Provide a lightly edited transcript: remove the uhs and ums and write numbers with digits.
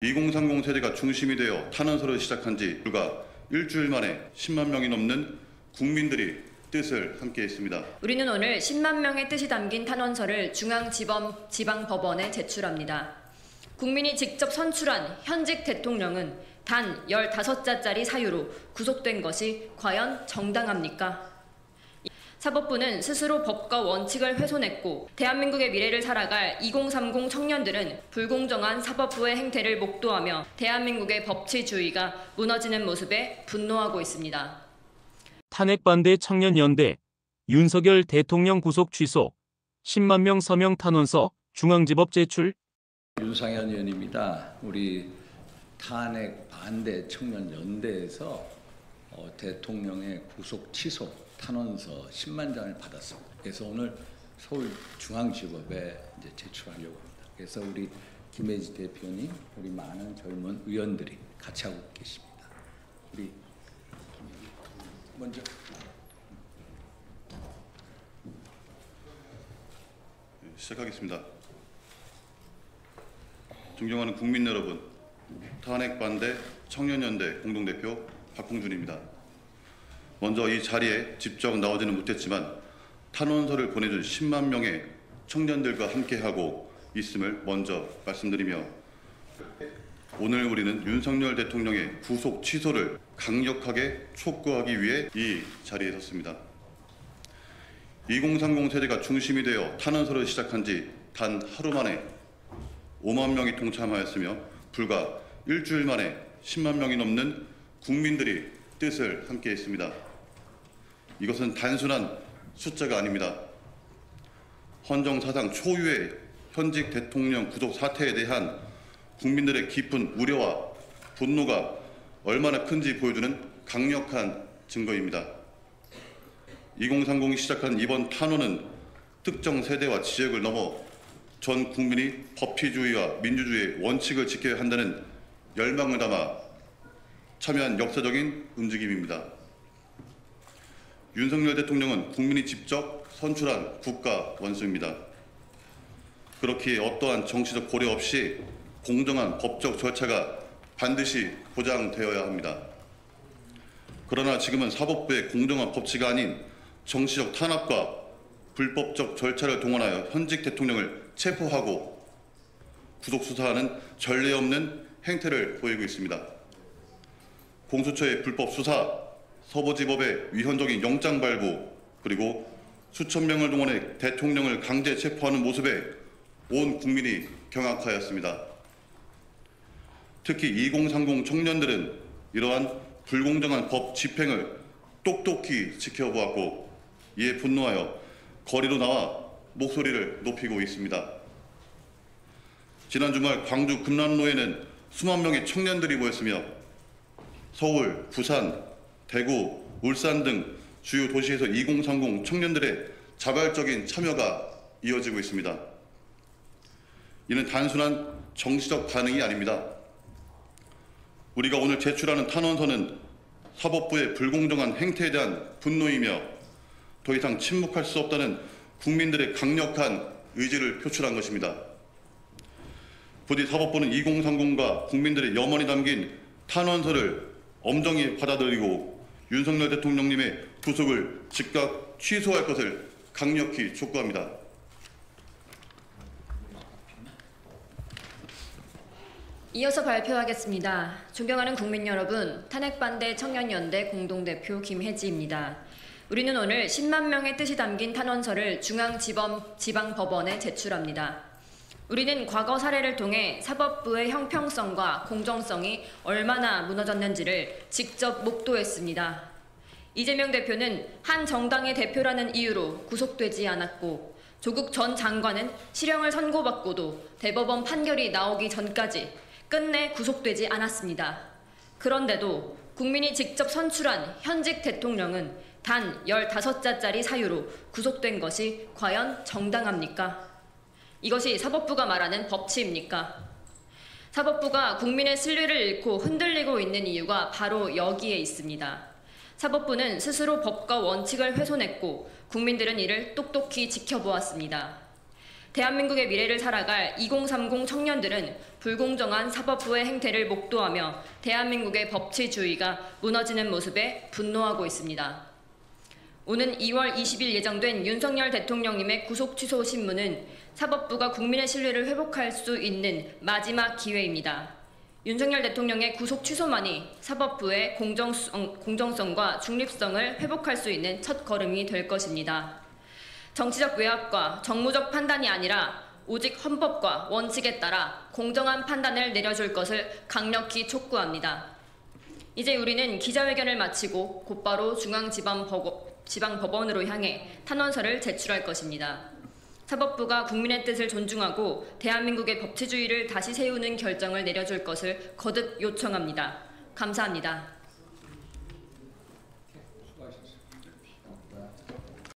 2030 세대가 중심이 되어 탄원서를 시작한 지 불과 일주일 만에 10만 명이 넘는 국민들이 뜻을 함께했습니다. 우리는 오늘 10만 명의 뜻이 담긴 탄원서를 중앙지법 지방법원에 제출합니다. 국민이 직접 선출한 현직 대통령은 단 15자짜리 사유로 구속된 것이 과연 정당합니까? 사법부는 스스로 법과 원칙을 훼손했고 대한민국의 미래를 살아갈 2030 청년들은 불공정한 사법부의 행태를 목도하며 대한민국의 법치주의가 무너지는 모습에 분노하고 있습니다. 탄핵 반대 청년연대, 윤석열 대통령 구속 취소, 10만 명 서명 탄원서 중앙지법 제출. 윤상현 의원입니다. 우리 탄핵 반대 청년연대에서 대통령의 구속 취소 탄원서 10만 장을 받았습니다. 그래서 오늘 서울중앙지법에 이제 제출하려고 합니다. 그래서 우리 김혜지 대표님, 우리 많은 젊은 의원들이 같이 하고 계십니다. 우리 먼저. 시작하겠습니다. 존경하는 국민 여러분, 탄핵 반대 청년연대 공동대표 박홍준입니다. 먼저 이 자리에 직접 나오지는 못했지만 탄원서를 보내준 10만 명의 청년들과 함께하고 있음을 먼저 말씀드리며 오늘 우리는 윤석열 대통령의 구속 취소를 강력하게 촉구하기 위해 이 자리에 섰습니다. 2030 세대가 중심이 되어 탄원서를 시작한 지 단 하루 만에 5만 명이 동참하였으며 불과 일주일 만에 10만 명이 넘는 국민들이 뜻을 함께했습니다. 이것은 단순한 숫자가 아닙니다. 헌정사상 초유의 현직 대통령 구속 사태에 대한 국민들의 깊은 우려와 분노가 얼마나 큰지 보여주는 강력한 증거입니다. 2030이 시작한 이번 탄원은 특정 세대와 지역을 넘어 전 국민이 법치주의와 민주주의의 원칙을 지켜야 한다는 열망을 담아 참여한 역사적인 움직임입니다. 윤석열 대통령은 국민이 직접 선출한 국가 원수입니다. 그렇기에 어떠한 정치적 고려 없이 공정한 법적 절차가 반드시 보장되어야 합니다. 그러나 지금은 사법부의 공정한 법치가 아닌 정치적 탄압과 불법적 절차를 동원하여 현직 대통령을 체포하고 구속 수사하는 전례 없는 행태를 보이고 있습니다. 공수처의 불법 수사, 서부지법의 위헌적인 영장 발부, 그리고 수천 명을 동원해 대통령을 강제 체포하는 모습에 온 국민이 경악하였습니다. 특히 2030 청년들은 이러한 불공정한 법 집행을 똑똑히 지켜보았고 이에 분노하여 거리로 나와 목소리를 높이고 있습니다. 지난 주말 광주 금남로에는 수만 명의 청년들이 모였으며 서울, 부산, 대구, 울산 등 주요 도시에서 2030 청년들의 자발적인 참여가 이어지고 있습니다. 이는 단순한 정치적 반응이 아닙니다. 우리가 오늘 제출하는 탄원서는 사법부의 불공정한 행태에 대한 분노이며 더 이상 침묵할 수 없다는 국민들의 강력한 의지를 표출한 것입니다. 부디 사법부는 2030과 국민들의 염원이 담긴 탄원서를 엄정히 받아들이고 윤석열 대통령님의 구속을 즉각 취소할 것을 강력히 촉구합니다. 이어서 발표하겠습니다. 존경하는 국민 여러분, 탄핵 반대 청년연대 공동대표 김혜지입니다. 우리는 오늘 10만 명의 뜻이 담긴 탄원서를 중앙지법 지방법원에 제출합니다. 우리는 과거 사례를 통해 사법부의 형평성과 공정성이 얼마나 무너졌는지를 직접 목도했습니다. 이재명 대표는 한 정당의 대표라는 이유로 구속되지 않았고 조국 전 장관은 실형을 선고받고도 대법원 판결이 나오기 전까지 끝내 구속되지 않았습니다. 그런데도 국민이 직접 선출한 현직 대통령은 단 15자짜리 사유로 구속된 것이 과연 정당합니까? 이것이 사법부가 말하는 법치입니까? 사법부가 국민의 신뢰를 잃고 흔들리고 있는 이유가 바로 여기에 있습니다. 사법부는 스스로 법과 원칙을 훼손했고 국민들은 이를 똑똑히 지켜보았습니다. 대한민국의 미래를 살아갈 2030 청년들은 불공정한 사법부의 행태를 목도하며 대한민국의 법치주의가 무너지는 모습에 분노하고 있습니다. 오는 2월 20일 예정된 윤석열 대통령님의 구속 취소 신문은 사법부가 국민의 신뢰를 회복할 수 있는 마지막 기회입니다. 윤석열 대통령의 구속 취소만이 사법부의 공정성과 중립성을 회복할 수 있는 첫 걸음이 될 것입니다. 정치적 외압과 정무적 판단이 아니라 오직 헌법과 원칙에 따라 공정한 판단을 내려줄 것을 강력히 촉구합니다. 이제 우리는 기자회견을 마치고 곧바로 지방법원으로 향해 탄원서를 제출할 것입니다. 사법부가 국민의 뜻을 존중하고 대한민국의 법치주의를 다시 세우는 결정을 내려줄 것을 거듭 요청합니다. 감사합니다.